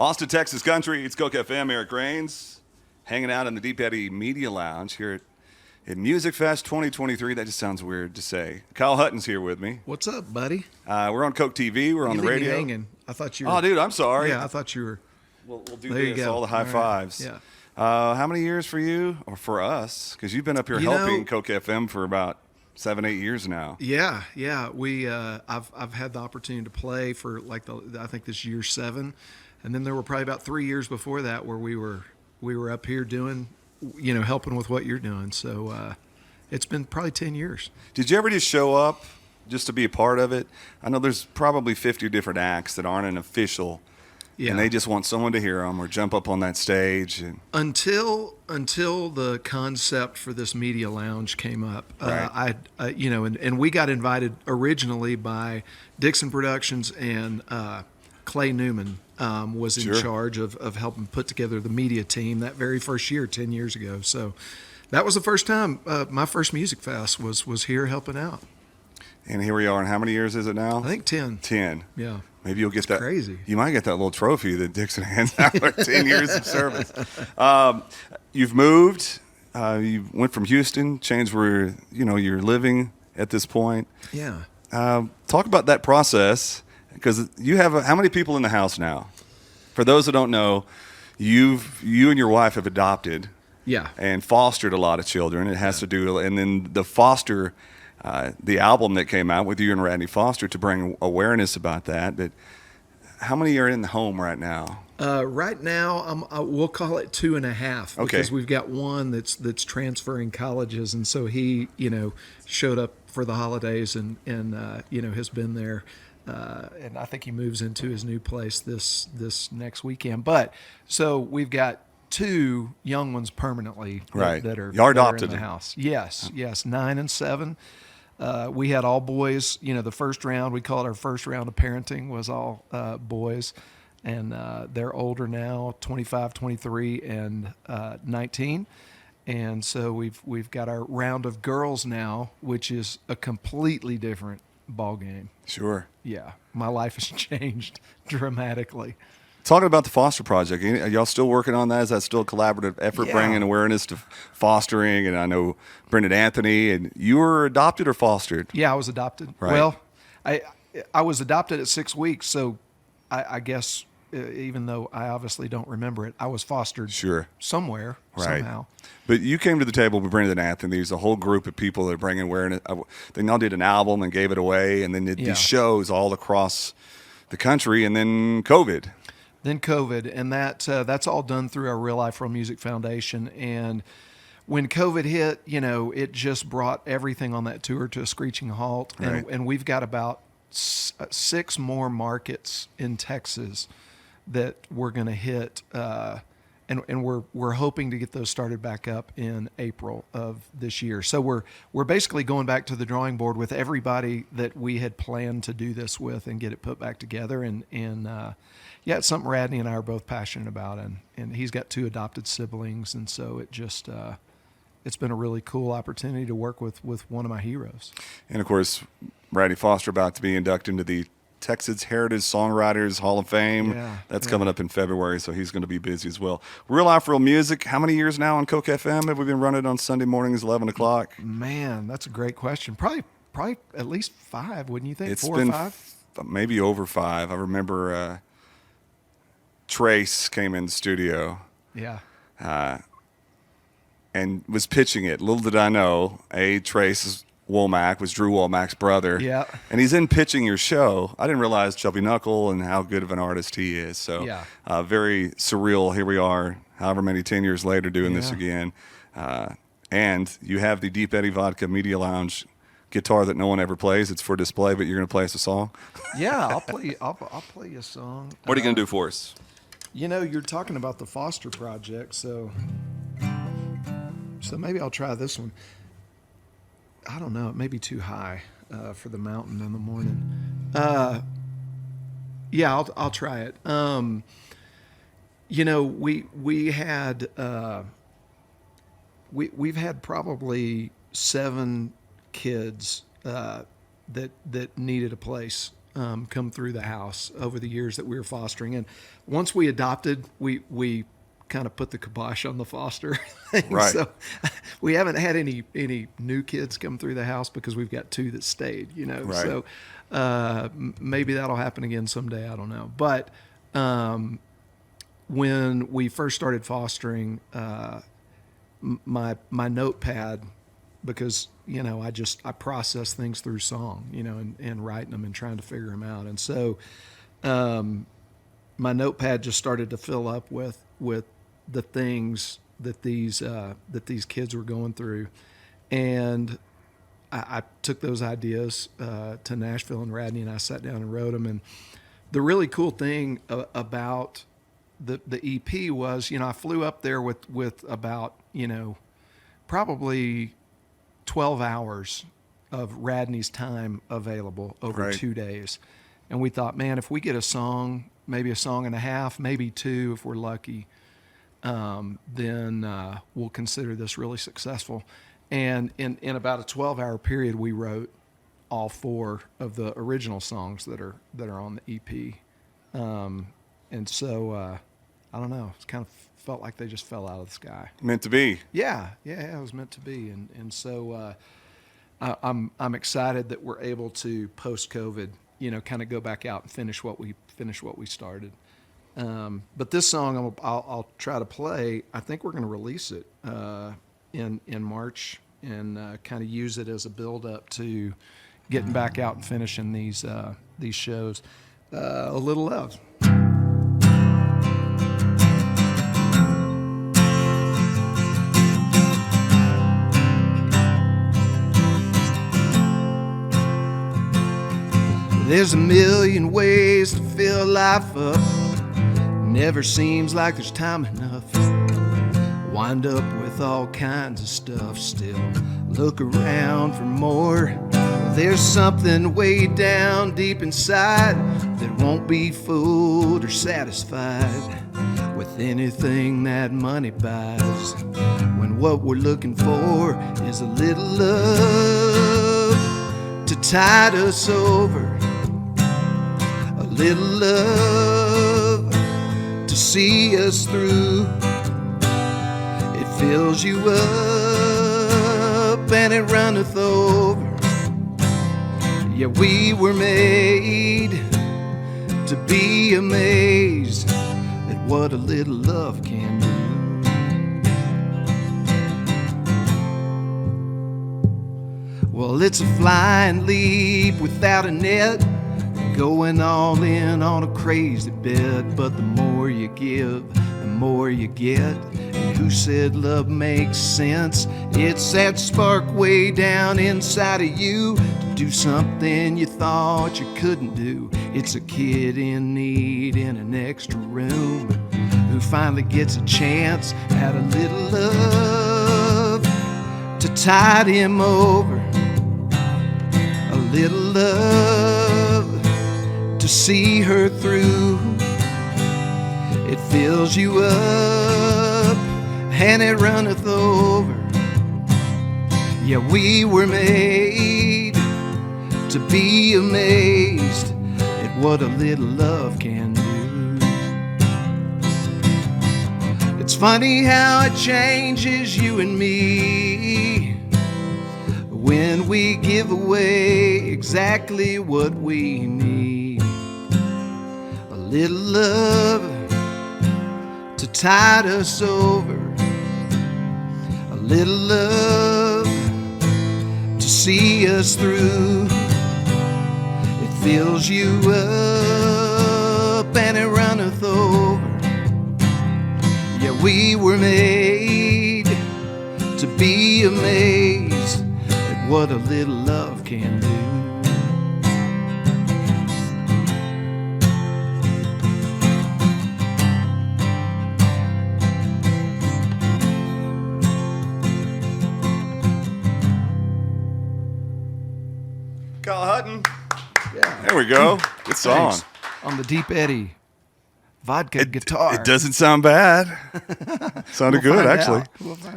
Austin, Texas country. It's Coke FM. Eric Rains hanging out in the Deep Eddy Media Lounge here at Music Fest 2023. That just sounds weird to say. Kyle Hutton's here with me. What's up, buddy? We're on Coke TV. We're on You the leave me radio. hanging. I thought you were. Oh, dude, I'm sorry. Yeah, I thought you were. We'll do There you this. go. All the high All right. fives. Yeah. How many years for you or for us? Because you've been up here helping Coke FM for about 7-8 years now. Yeah. We I've had the opportunity to play for I think this year 7, and then there were probably about 3 years before that where we were up here doing, helping with what you're doing. So it's been probably 10 years. Did you ever just show up just to be a part of it? I know there's probably 50 different acts that aren't an official. Yeah. And they just want someone to hear them or jump up on that stage. And Until the concept for this media lounge came up, Right. and we got invited originally by Dixon Productions, and Clay Newman was in Sure. charge of helping put together the media team that very first year, 10 years ago. So that was the first time my first music fest was here helping out. And here we are. And how many years is it now? I think 10. 10. Yeah. Maybe you'll get that. Crazy. You might get that little trophy that Dixon hands out for 10 years of service. You've moved. You went from Houston, changed where you're living at this point. Yeah. Talk about that process, because you have how many people in the house now? For those that don't know, you and your wife have adopted Yeah. and fostered a lot of children. It has to do, and then the foster. The album that came out with you and Radney Foster to bring awareness about that. But how many are in the home right now? Right now, we'll call it 2.5 Okay. because we've got one that's transferring colleges, and so he, showed up for the holidays and has been there, and I think he moves into his new place this next weekend. But so we've got 2 young ones permanently Right. that are Y'all that are adopted in the them. house. Yes, 9 and 7. We had all boys. The first round, we call it our first round of parenting, was all boys. And they're older now, 25, 23, and 19. And so we've got our round of girls now, which is a completely different ball game. Sure. Yeah, my life has changed dramatically. Talking about the Foster Project, are y'all still working on that? Is that still a collaborative effort, Yeah. bringing awareness to fostering? And I know Brendan Anthony, and you were adopted or fostered? Yeah, I was adopted. Right. Well, I was adopted at 6 weeks, so I guess even though I obviously don't remember it, I was fostered Sure. somewhere, Right. somehow. But you came to the table with Brendan Anthony. There's a whole group of people that are bringing awareness. They now did an album and gave it away, and then did Yeah. these shows all across the country, and then COVID. Then COVID, and that's all done through our Real Life Real Music Foundation. And when COVID hit, it just brought everything on that tour to a screeching halt. Right. And we've got about 6 more markets in Texas that we're going to hit, and we're hoping to get those started back up in April of this year. So we're basically going back to the drawing board with everybody that we had planned to do this with and get it put back together. And yeah, it's something Radney and I are both passionate about, and he's got 2 adopted siblings, and so it just it's been a really cool opportunity to work with one of my heroes. And of course, Radney Foster about to be inducted into the Texas Heritage Songwriters Hall of Fame. Yeah, That's yeah. coming up in February, so he's going to be busy as well. Real Life, Real Music. How many years now on Coke FM have we been running on Sunday mornings, 11 o'clock? Man, that's a great question. Probably at least 5, wouldn't you think? It's 4 been or 5? Maybe over 5. I remember Trace came in the studio Yeah. and was pitching it. Little did I know, Trace Womack was Drew Womack's brother. Yeah. And he's in pitching your show. I didn't realize Chubby Knuckle and how good of an artist he is. So Yeah. very surreal. Here we are, however many, 10 years later, doing this Yeah. again. And you have the Deep Eddy Vodka Media Lounge guitar that no one ever plays. It's for display, but you're going to play us a song. Yeah, I'll play you a song. What are you going to do for us? You're talking about the Foster Project, so maybe I'll try this one. I don't know, it may be too high for the mountain in the morning. Yeah, I'll try it. We had we've had probably 7 kids that needed a place come through the house over the years that we were fostering. And once we adopted, we kind of put the kibosh on the foster thing. Right. So we haven't had any new kids come through the house because we've got 2 that stayed, Right. So maybe that'll happen again someday. I don't know. But when we first started fostering, my notepad, because I process things through song, and writing them and trying to figure them out, and so my notepad just started to fill up with the things that these kids were going through, and I took those ideas to Nashville, and Radney and I sat down and wrote them. And the really cool thing about the EP was, I flew up there with about probably 12 hours of Radney's time available over Right. 2 days. And we thought, man, if we get a song, maybe a song and a half, maybe 2 if we're lucky, then we'll consider this really successful. And in about a 12-hour period, we wrote all 4 of the original songs that are on the EP. And so I don't know, it's kind of felt like they just fell out of the sky. Meant to be. Yeah, it was meant to be, and so I'm excited that we're able to post-COVID, kind of go back out and finish what we started. But this song I'll try to play. I think we're going to release it in March, and kind of use it as a build-up to getting back out and finishing these shows. A Little Love. There's a million ways to fill life up. Never seems like there's time enough. Wind up with all kinds of stuff. Still look around for more. There's something way down deep inside that won't be fooled or satisfied with anything that money buys, when what we're looking for is a little love to tide us over. A little love to see us through. It fills you up and it runneth over. Yeah, we were made to be amazed at what a little love can do. Well, it's a flying leap without a net, going all in on a crazy bet. But the more you give, the more you get. And who said love makes sense? It's that spark way down inside of you to do something you thought you couldn't do. It's a kid in need in an extra room who finally gets a chance at a little love to tide him over. A little love to see her through. It fills you up and it runneth over. Yeah, we were made to be amazed at what a little love can do. It's funny how it changes you and me when we give away exactly what we need. A little love to tide us over. A little love to see us through. It fills you up and it runneth over. Yeah, we were made to be amazed at what a little love can do. Hutton. Yeah. There we go. Good song. Thanks. On the deep Eddy vodka guitar. It doesn't sound bad. Sounded We'll good, find actually. out. We'll find